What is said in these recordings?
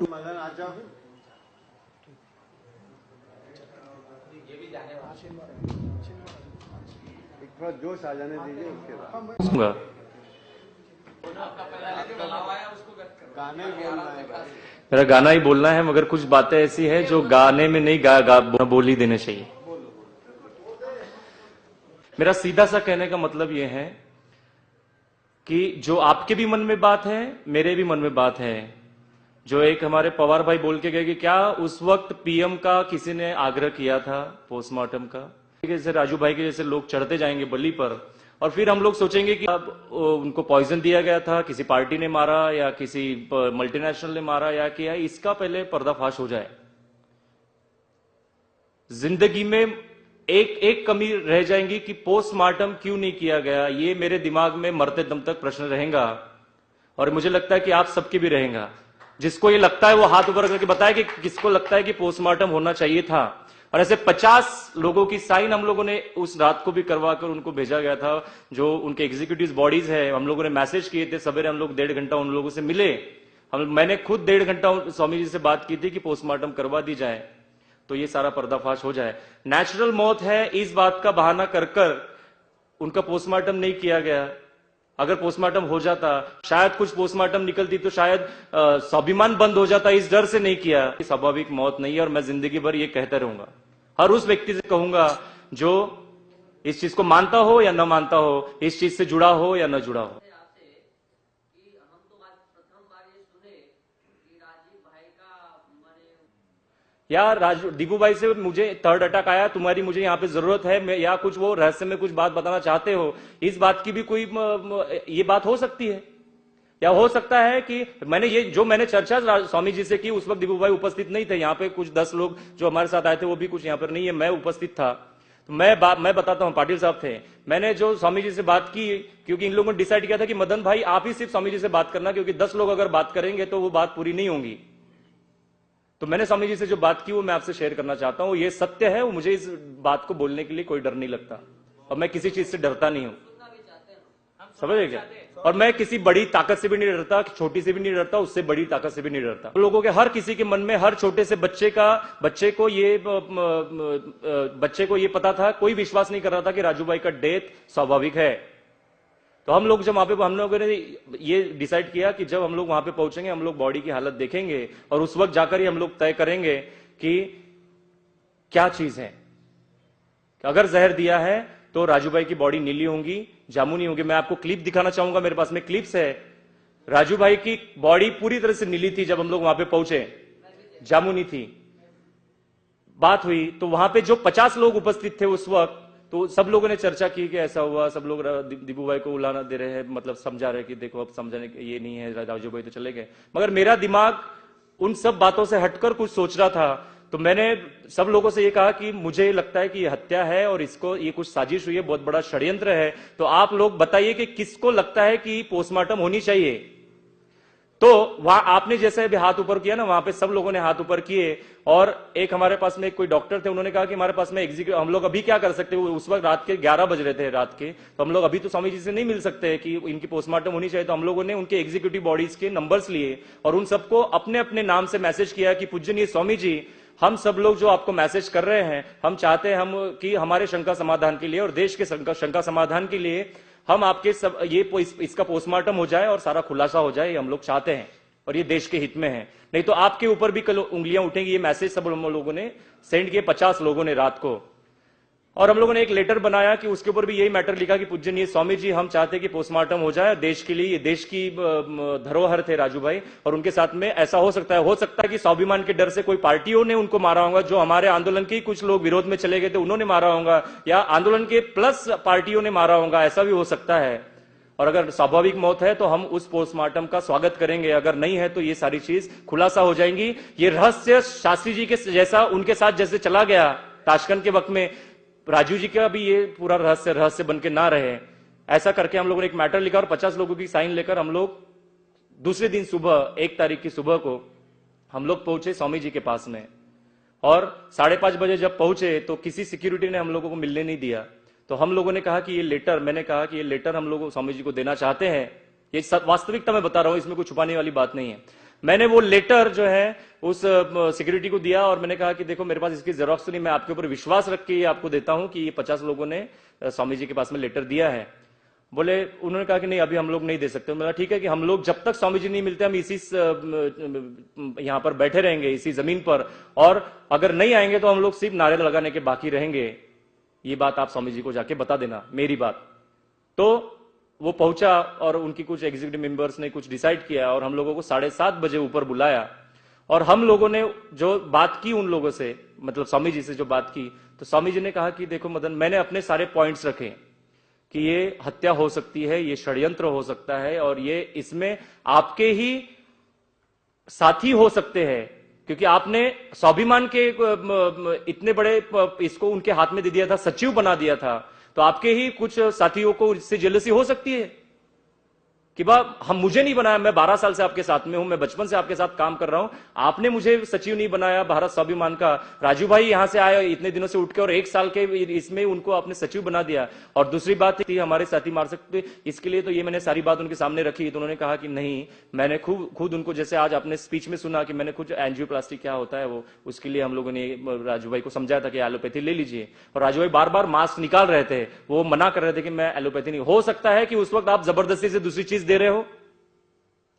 मदन आ जाओ। एक थोड़ा जोश आ जाने दीजिए, उसके बाद गाने बोलना है। मेरा गाना ही बोलना है, मगर कुछ बातें ऐसी हैं जो गाने में नहीं बोल ही देने चाहिए। मेरा सीधा सा कहने का मतलब यह है कि जो आपके भी मन में बात है, मेरे भी मन में बात है। जो एक हमारे पवार भाई बोल के गए कि क्या उस वक्त पीएम का किसी ने आग्रह किया था पोस्टमार्टम का? जैसे राजू भाई के जैसे लोग चढ़ते जाएंगे बलि पर, और फिर हम लोग सोचेंगे कि अब उनको पॉइजन दिया गया था, किसी पार्टी ने मारा या किसी मल्टीनेशनल ने मारा या किया। इसका पहले पर्दाफाश हो जाए। जिंदगी में एक एक कमी रह जाएंगी कि पोस्टमार्टम क्यों नहीं किया गया। ये मेरे दिमाग में मरते दम तक प्रश्न रहेगा, और मुझे लगता है कि आप सबके भी रहेगा। जिसको ये लगता है वो हाथ ऊपर करके बताए कि किसको लगता है कि पोस्टमार्टम होना चाहिए था। और ऐसे 50 लोगों की साइन हम लोगों ने उस रात को भी करवा कर उनको भेजा गया था, जो उनके एग्जीक्यूटिव बॉडीज है। हम लोगों ने मैसेज किए थे, सवेरे हम लोग 1.5 घंटा उन लोगों से मिले। मैंने खुद 1.5 घंटा स्वामी जी से बात की थी कि पोस्टमार्टम करवा दी जाए, तो ये सारा पर्दाफाश हो जाए। नेचुरल मौत है, इस बात का बहाना कर कर उनका पोस्टमार्टम नहीं किया गया। अगर पोस्टमार्टम हो जाता, शायद कुछ पोस्टमार्टम निकलती तो शायद स्वाभिमान बंद हो जाता। इस डर से नहीं किया। स्वाभाविक मौत नहीं है, और मैं जिंदगी भर ये कहता रहूंगा। हर उस व्यक्ति से कहूंगा जो इस चीज को मानता हो या न मानता हो, इस चीज से जुड़ा हो या न जुड़ा हो। या दीपू भाई से मुझे थर्ड अटैक आया, तुम्हारी मुझे यहाँ पे जरूरत है, या कुछ वो रहस्य में कुछ बात बताना चाहते हो, इस बात की भी कोई ये बात हो सकती है। या हो सकता है कि मैंने चर्चा स्वामी जी से की, उस वक्त दीपू भाई उपस्थित नहीं थे। यहाँ पे कुछ 10 लोग जो हमारे साथ आए थे वो भी कुछ यहाँ पर नहीं है, मैं उपस्थित था। तो मैं बताता हूं, पाटिल साहब थे। मैंने जो स्वामी जी से बात की, क्योंकि इन लोगों ने डिसाइड किया था कि मदन भाई आप ही सिर्फ स्वामी जी से बात करना, क्योंकि 10 लोग अगर बात करेंगे तो वो बात पूरी नहीं होगी। तो मैंने स्वामी जी से जो बात की वो मैं आपसे शेयर करना चाहता हूं। ये सत्य है, मुझे इस बात को बोलने के लिए कोई डर नहीं लगता, और मैं किसी चीज से डरता नहीं हूं। समझे क्या? और मैं किसी बड़ी ताकत से भी नहीं डरता, छोटी से भी नहीं डरता, उससे बड़ी ताकत से भी नहीं डरता। लोगों के हर किसी के मन में, हर छोटे से बच्चे को ये पता था, कोई विश्वास नहीं कर रहा था कि राजू भाई का डेथ स्वाभाविक है। तो हम लोग जब वहां पे, हम लोगों ने ये डिसाइड किया कि जब हम लोग वहां पे पहुंचेंगे, हम लोग बॉडी की हालत देखेंगे, और उस वक्त जाकर ही हम लोग तय करेंगे कि क्या चीज है। अगर जहर दिया है तो राजू भाई की बॉडी नीली होगी, जामुनी होगी। मैं आपको क्लिप दिखाना चाहूंगा, मेरे पास में क्लिप्स है। राजू भाई की बॉडी पूरी तरह से नीली थी, जब हम लोग वहां पे पहुंचे जामुनी थी। बात हुई तो वहां पे जो 50 लोग उपस्थित थे उस वक्त, तो सब लोगों ने चर्चा की कि ऐसा हुआ। सब लोग दीपू भाई को उलाना दे रहे हैं, मतलब समझा रहे कि देखो अब समझाने ये नहीं है, राजू भाई तो चले गए। मगर मेरा दिमाग उन सब बातों से हटकर कुछ सोच रहा था। तो मैंने सब लोगों से ये कहा कि मुझे लगता है कि ये हत्या है, और इसको ये कुछ साजिश हुई है, बहुत बड़ा षड्यंत्र है। तो आप लोग बताइए कि किसको लगता है कि पोस्टमार्टम होनी चाहिए। तो वहां आपने जैसे भी हाथ ऊपर किया ना, वहां पे सब लोगों ने हाथ ऊपर किए। और एक हमारे पास में कोई डॉक्टर थे, उन्होंने कहा कि हमारे पास में एग्जीक्यूटिव, हम लोग अभी क्या कर सकते हैं। उस वक्त रात के 11 बज रहे थे रात के, तो हम लोग अभी तो स्वामी जी से नहीं मिल सकते कि इनकी पोस्टमार्टम होनी चाहिए। तो हम लोगों ने उनके एग्जीक्यूटिव बॉडीज के नंबर्स लिए, और उन सबको अपने अपने नाम से मैसेज किया कि पूजनीय स्वामी जी, हम सब लोग जो आपको मैसेज कर रहे हैं, हम चाहते हैं कि हमारे शंका समाधान के लिए और देश के शंका समाधान के लिए हम आपके इसका पोस्टमार्टम हो जाए और सारा खुलासा हो जाए, हम लोग चाहते हैं, और ये देश के हित में है। नहीं तो आपके ऊपर भी कल उंगलियां उठेंगी। ये मैसेज सब लोगों ने सेंड किए, 50 लोगों ने रात को। और हम लोगों ने एक लेटर बनाया कि उसके ऊपर भी यही मैटर लिखा कि पूजनीय स्वामी जी, हम चाहते हैं कि पोस्टमार्टम हो जाए देश के लिए। ये देश की धरोहर थे राजू भाई, और उनके साथ में ऐसा हो सकता है कि स्वाभिमान के डर से कोई पार्टियों ने उनको मारा होगा। जो हमारे आंदोलन के कुछ लोग विरोध में चले गए थे उन्होंने मारा होगा, या आंदोलन के प्लस पार्टियों ने मारा होगा, ऐसा भी हो सकता है। और अगर स्वाभाविक मौत है तो हम उस पोस्टमार्टम का स्वागत करेंगे, अगर नहीं है तो ये सारी चीज खुलासा हो जाएंगी। ये रहस्य शास्त्री जी के जैसा उनके साथ जैसे चला गया ताशकंद के वक्त में, राजू जी का भी ये पूरा रहस्य बन के ना रहे। ऐसा करके हम लोगों ने एक मैटर लिखा, और 50 लोगों की साइन लेकर हम लोग दूसरे दिन सुबह 1 तारीख की सुबह को हम लोग पहुंचे स्वामी जी के पास में। और 5:30 बजे जब पहुंचे तो किसी सिक्योरिटी ने हम लोगों को मिलने नहीं दिया। तो हम लोगों ने कहा कि मैंने कहा कि ये लेटर हम लोग स्वामी जी को देना चाहते हैं। ये वास्तविकता मैं बता रहा हूं, इसमें कोई छुपाने वाली बात नहीं है। मैंने वो लेटर जो है उस सिक्योरिटी को दिया और मैंने कहा कि देखो मेरे पास इसकी जेरॉक्स तो नहीं, मैं आपके ऊपर विश्वास रख के ये आपको देता हूं कि ये 50 लोगों ने स्वामी जी के पास में लेटर दिया है। बोले, उन्होंने कहा कि नहीं अभी हम लोग नहीं दे सकते। मैंने कहा ठीक है कि हम लोग जब तक स्वामी जी नहीं मिलते हम इसी यहां पर बैठे रहेंगे इसी जमीन पर, और अगर नहीं आएंगे तो हम लोग सिर्फ नारे लगाने के बाकी रहेंगे। ये बात आप स्वामी जी को जाके बता देना, मेरी बात। तो वो पहुंचा और उनकी कुछ एग्जीक्यूटिव मेंबर्स ने कुछ डिसाइड किया और हम लोगों को 7:30 बजे ऊपर बुलाया और हम लोगों ने जो बात की उन लोगों से, मतलब स्वामी जी से जो बात की, तो स्वामी जी ने कहा कि देखो मदन, मैंने अपने सारे पॉइंट्स रखे कि ये हत्या हो सकती है, ये षड्यंत्र हो सकता है और ये इसमें आपके ही साथी हो सकते हैं, क्योंकि आपने स्वाभिमान के इतने बड़े इसको उनके हाथ में दे दिया था, सचिव बना दिया था, तो आपके ही कुछ साथियों को इससे जेलसी हो सकती है कि हम मुझे नहीं बनाया, मैं 12 साल से आपके साथ में हूं, मैं बचपन से आपके साथ काम कर रहा हूं, आपने मुझे सचिव नहीं बनाया भारत स्वाभिमान का। राजू भाई यहां से आए इतने दिनों से उठ के और 1 साल के इसमें उनको आपने सचिव बना दिया। और दूसरी बात थी हमारे साथी मार सकते, इसके लिए तो ये मैंने सारी बात उनके सामने रखी, तो उन्होंने कहा कि नहीं, मैंने खुद उनको, जैसे आज आपने स्पीच में सुना कि मैंने खुद एंजियोप्लास्टी क्या होता है वो, उसके लिए हम लोगों ने राजू भाई को समझाया था कि एलोपैथी ले लीजिए, और राजू भाई बार बार मास्क निकाल रहे थे, वो मना कर रहे थे कि मैं एलोपैथी नहीं। हो सकता है कि उस वक्त आप जबरदस्ती से दूसरी चीज दे रहे हो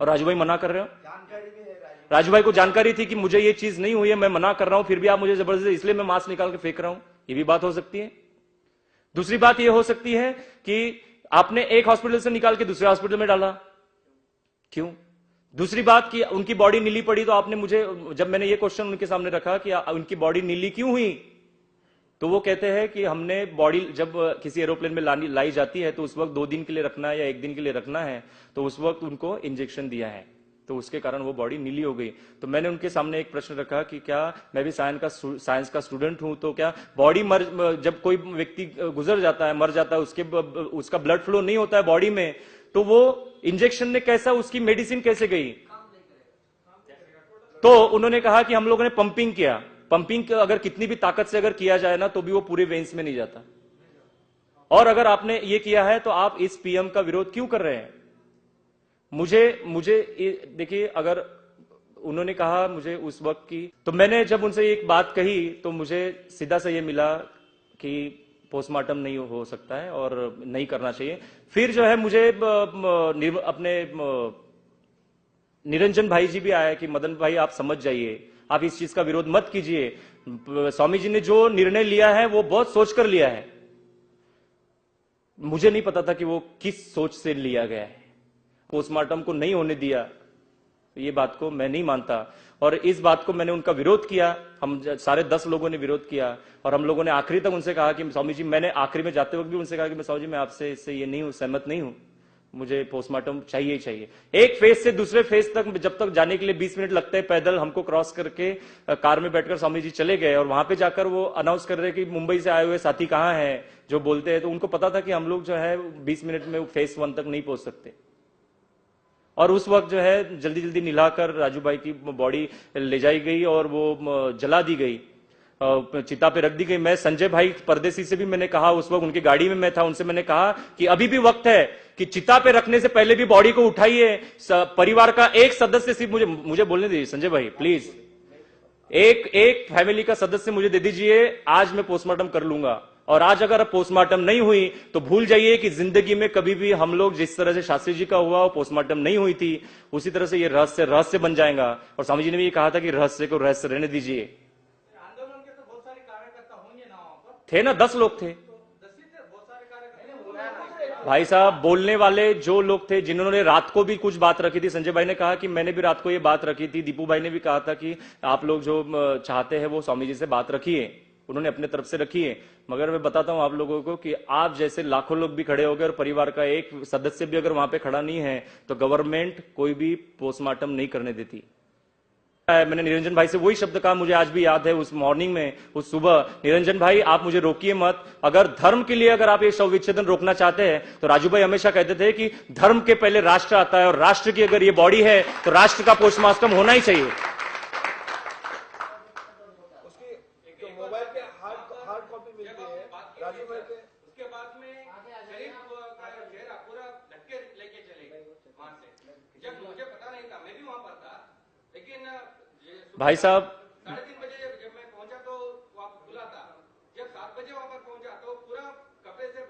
और राजू भाई मना कर रहे हो। राजू भाई को जानकारी थी कि मुझे ये चीज नहीं हुई है, मैं मना कर रहा हूं, फिर भी आप मुझे जबरदस्ती, इसलिए मैं मास्क निकाल के फेंक रहा हूं, ये भी बात हो सकती है। दूसरी बात ये हो सकती है कि आपने एक हॉस्पिटल से निकाल के दूसरे हॉस्पिटल में डाला, क्यों? दूसरी बात कि उनकी बॉडी नीली पड़ी, तो आपने मुझे, जब मैंने ये क्वेश्चन उनके सामने रखा कि उनकी बॉडी नीली क्यों हुई, तो वो कहते हैं कि हमने बॉडी जब किसी एरोप्लेन में लाई जाती है तो उस वक्त 2 दिन के लिए रखना है या 1 दिन के लिए रखना है, तो उस वक्त उनको इंजेक्शन दिया है, तो उसके कारण वो बॉडी नीली हो गई। तो मैंने उनके सामने एक प्रश्न रखा कि क्या मैं भी साइंस का स्टूडेंट हूं, तो क्या बॉडी जब कोई व्यक्ति गुजर जाता है, मर जाता है, उसका ब्लड फ्लो नहीं होता है बॉडी में, तो वो इंजेक्शन ने कैसा, उसकी मेडिसिन कैसे गई? तो उन्होंने कहा कि हम लोगों ने पंपिंग किया। पंपिंग अगर कितनी भी ताकत से अगर किया जाए ना, तो भी वो पूरे वेन्स में नहीं जाता। और अगर आपने ये किया है तो आप इस पीएम का विरोध क्यों कर रहे हैं? मुझे देखिए, अगर उन्होंने कहा मुझे उस वक्त की, तो मैंने जब उनसे एक बात कही तो मुझे सीधा से ये मिला कि पोस्टमार्टम नहीं हो सकता है और नहीं करना चाहिए। फिर जो है मुझे अपने निरंजन भाई जी भी आए कि मदन भाई आप समझ जाइए, आप इस चीज का विरोध मत कीजिए, स्वामी जी ने जो निर्णय लिया है वो बहुत सोचकर लिया है। मुझे नहीं पता था कि वो किस सोच से लिया गया है, पोस्टमार्टम को नहीं होने दिया, ये बात को मैं नहीं मानता। और इस बात को मैंने उनका विरोध किया, हम सारे 10 लोगों ने विरोध किया और हम लोगों ने आखिरी तक उनसे कहा कि स्वामी जी, मैंने आखिरी में जाते वक्त भी उनसे कहा कि मैं स्वामी जी मैं आपसे इससे ये नहीं हूं, सहमत नहीं हूं, मुझे पोस्टमार्टम चाहिए ही चाहिए। एक फेज से दूसरे फेज तक जब तक जाने के लिए 20 मिनट लगते हैं पैदल, हमको क्रॉस करके कार में बैठकर स्वामी जी चले गए और वहां पे जाकर वो अनाउंस कर रहे कि मुंबई से आए हुए साथी कहां हैं जो बोलते हैं, तो उनको पता था कि हम लोग जो है 20 मिनट में फेज 1 तक नहीं पहुंच सकते। और उस वक्त जो है जल्दी जल्दी निलाकर राजू भाई की बॉडी ले जाई गई और वो जला दी गई, चिता पे रख दी गई। मैं संजय भाई परदेसी से भी मैंने कहा, उस वक्त उनकी गाड़ी में मैं था, उनसे मैंने कहा कि अभी भी वक्त है कि चिता पे रखने से पहले भी बॉडी को उठाइए, परिवार का एक सदस्य सिर्फ मुझे बोलने दीजिए संजय भाई प्लीज, एक फैमिली का सदस्य मुझे दे दीजिए, आज मैं पोस्टमार्टम कर लूंगा। और आज अगर पोस्टमार्टम नहीं हुई तो भूल जाइए कि जिंदगी में कभी भी हम लोग जिस तरह से शास्त्री जी का हुआ वो पोस्टमार्टम नहीं हुई थी, उसी तरह से ये रहस्य बन जाएगा। और स्वामी जी ने भी ये कहा था कि रहस्य को रहस्य रहने दीजिए। आंदोलन के तो बहुत सारे कार्यकर्ता होंगे ना वहां पर, थे ना, 10 लोग थे भाई साहब। बोलने वाले जो लोग थे, जिन्होंने रात को भी कुछ बात रखी थी, संजय भाई ने कहा कि मैंने भी रात को ये बात रखी थी, दीपू भाई ने भी कहा था कि आप लोग जो चाहते हैं वो स्वामी जी से बात रखिए, उन्होंने अपने तरफ से रखी है। मगर मैं बताता हूं आप लोगों को कि आप जैसे लाखों लोग भी खड़े हो गए और परिवार का एक सदस्य भी अगर वहां पे खड़ा नहीं है तो गवर्नमेंट कोई भी पोस्टमार्टम नहीं करने देती। मैंने निरंजन भाई से वही शब्द कहा, मुझे आज भी याद है, उस मॉर्निंग में, उस सुबह, निरंजन भाई आप मुझे रोकिए मत, अगर धर्म के लिए अगर आप ये शव विच्छेदन रोकना चाहते हैं तो राजू भाई हमेशा कहते थे कि धर्म के पहले राष्ट्र आता है और राष्ट्र की अगर ये बॉडी है तो राष्ट्र का पोस्टमार्टम होना ही चाहिए। भाई साहब 3:30 बजे जब मैं पहुंचा तो वहाँ खुला था। जब 7 बजे वहां पर पहुंचा तो पूरा कपड़े से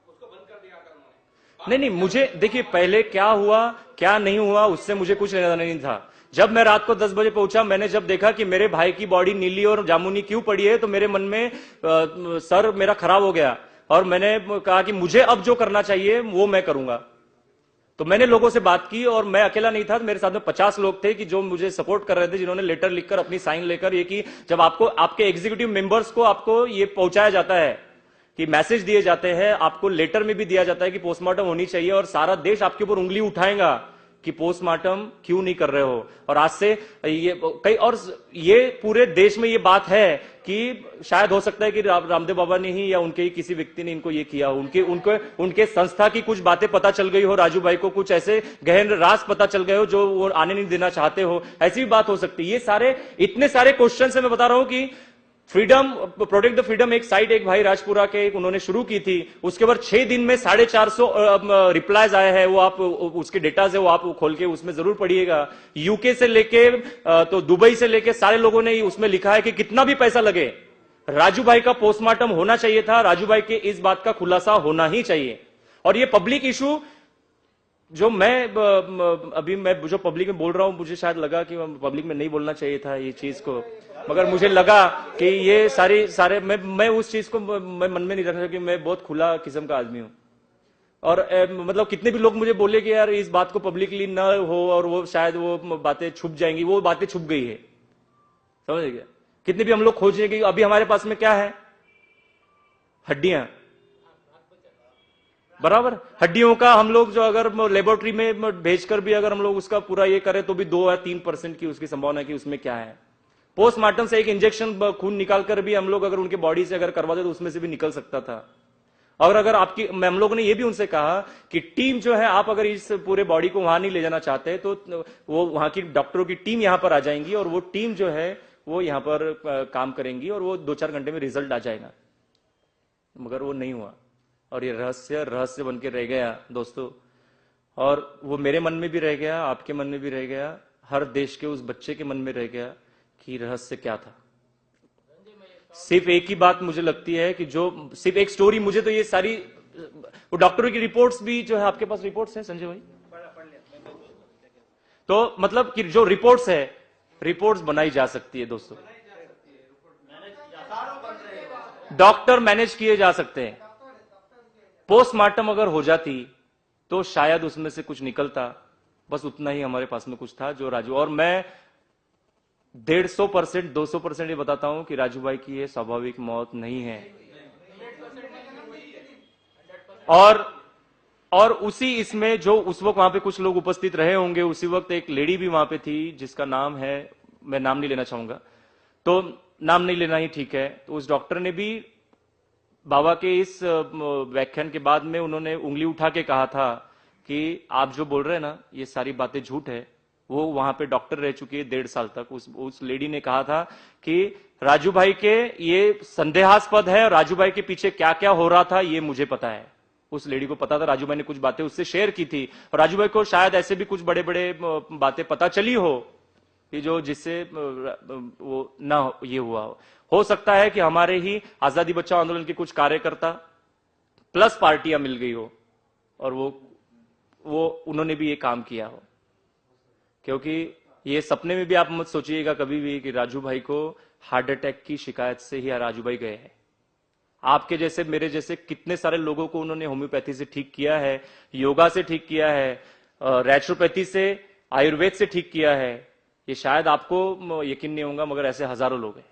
उसको बंद कर दिया था उन्होंने। नहीं, मुझे देखिए पहले क्या हुआ क्या नहीं हुआ उससे मुझे कुछ लेना नहीं था। जब मैं रात को 10 बजे पहुंचा, मैंने जब देखा कि मेरे भाई की बॉडी नीली और जामुनी क्यों पड़ी है, तो मेरे मन में सर मेरा खराब हो गया और मैंने कहा कि मुझे अब जो करना चाहिए वो मैं करूंगा। तो मैंने लोगों से बात की और मैं अकेला नहीं था, मेरे साथ में 50 लोग थे कि जो मुझे सपोर्ट कर रहे थे, जिन्होंने लेटर लिखकर अपनी साइन लेकर ये कि जब आपको आपके एग्जीक्यूटिव मेंबर्स को आपको ये पहुंचाया जाता है कि मैसेज दिए जाते हैं, आपको लेटर में भी दिया जाता है कि पोस्टमार्टम होनी चाहिए और सारा देश आपके ऊपर उंगली उठाएगा कि पोस्टमार्टम क्यों नहीं कर रहे हो। और आज से ये कई और ये पूरे देश में ये बात है कि शायद हो सकता है कि रामदेव बाबा ने ही या उनके ही किसी व्यक्ति ने इनको ये किया हो, उनके संस्था की कुछ बातें पता चल गई हो, राजू भाई को कुछ ऐसे गहन राज पता चल गए हो जो वो आने नहीं देना चाहते हो, ऐसी भी बात हो सकती है। ये सारे इतने सारे क्वेश्चन से मैं बता रहा हूं कि फ्रीडम प्रोटेक्ट द फ्रीडम एक साइट एक भाई राजपुरा के एक उन्होंने शुरू की थी, उसके बाद 6 दिन में 450 रिप्लाईज आए हैं। वो आप उसके डेटा से वो आप खोल के उसमें जरूर पढ़िएगा। यूके से लेके तो दुबई से लेके सारे लोगों ने उसमें लिखा है कि कितना भी पैसा लगे राजू भाई का पोस्टमार्टम होना चाहिए था, राजू भाई के इस बात का खुलासा होना ही चाहिए। और ये पब्लिक इशू जो मैं जो पब्लिक में बोल रहा हूं, मुझे शायद लगा कि पब्लिक में नहीं बोलना चाहिए था ये चीज को, मगर मुझे लगा कि ये सारे मैं उस चीज को मैं मन में नहीं रखना कि मैं बहुत खुला किस्म का आदमी हूं। और मतलब कितने भी लोग मुझे बोले कि यार इस बात को पब्लिकली न हो और वो शायद वो बातें छुप जाएंगी, वो बातें छुप गई है, समझ गया। कितने भी हम लोग खोजें कि अभी हमारे पास में क्या है, हड्डियां, बराबर। हड्डियों का हम लोग जो अगर लेबोरेटरी में भेजकर भी अगर हम लोग उसका पूरा ये करें तो भी 2 या 3% की उसकी संभावना है कि उसमें क्या है। पोस्टमार्टम से एक इंजेक्शन खून निकालकर भी हम लोग अगर उनके बॉडी से अगर करवाते तो उसमें से भी निकल सकता था। और अगर आपकी हम लोगों ने ये भी उनसे कहा कि टीम जो है, आप अगर इस पूरे बॉडी को वहां नहीं ले जाना चाहते तो वो वहां की डॉक्टरों की टीम यहां पर आ जाएंगी और वो टीम जो है वो यहां पर काम करेंगी और वो 2-4 घंटे में रिजल्ट आ जाएगा। मगर वो नहीं हुआ और ये रहस्य बन के रह गया दोस्तों। और वो मेरे मन में भी रह गया, आपके मन में भी रह गया, हर देश के उस बच्चे के मन में रह गया कि रहस्य क्या था। सिर्फ एक ही बात मुझे लगती है कि जो सिर्फ एक स्टोरी, मुझे तो ये सारी वो डॉक्टरों की रिपोर्ट्स भी जो है, आपके पास रिपोर्ट्स हैं संजय भाई, तो मतलब कि जो रिपोर्ट्स है, रिपोर्ट्स बनाई जा सकती है दोस्तों, डॉक्टर मैनेज किए जा सकते हैं। पोस्टमार्टम अगर हो जाती तो शायद उसमें से कुछ निकलता, बस उतना ही हमारे पास में कुछ था जो राजू। और मैं 150% 200% ये बताता हूं कि राजू भाई की ये स्वाभाविक मौत नहीं है। और उसी इसमें जो उस वक्त वहां पे कुछ लोग उपस्थित रहे होंगे, उसी वक्त एक लेडी भी वहां पे थी जिसका नाम है, मैं नाम नहीं लेना चाहूंगा, तो नाम नहीं लेना ही ठीक है। तो उस डॉक्टर ने भी बाबा के इस व्याख्यान के बाद में उन्होंने उंगली उठा के कहा था कि आप जो बोल रहे हैं ना ये सारी बातें झूठ है। वो वहां पे डॉक्टर रह चुकी है 1.5 साल तक। उस लेडी ने कहा था कि राजू भाई के ये संदेहास्पद है, राजू भाई के पीछे क्या क्या हो रहा था ये मुझे पता है। उस लेडी को पता था, राजू भाई ने कुछ बातें उससे शेयर की थी और राजू भाई को शायद ऐसे भी कुछ बड़े बड़े बातें पता चली हो कि जो जिससे वो ना ये हुआ हो सकता है कि हमारे ही आजादी बचाओ आंदोलन के कुछ कार्यकर्ता प्लस पार्टियां मिल गई हो और वो उन्होंने भी ये काम किया हो। क्योंकि ये सपने में भी आप मत सोचिएगा कभी भी कि राजू भाई को हार्ट अटैक की शिकायत से ही राजू भाई गए हैं। आपके जैसे मेरे जैसे कितने सारे लोगों को उन्होंने होम्योपैथी से ठीक किया है, योगा से ठीक किया है, नेचुरोपैथी से, आयुर्वेद से ठीक किया है। ये शायद आपको यकीन नहीं होगा मगर ऐसे हजारों लोग हैं।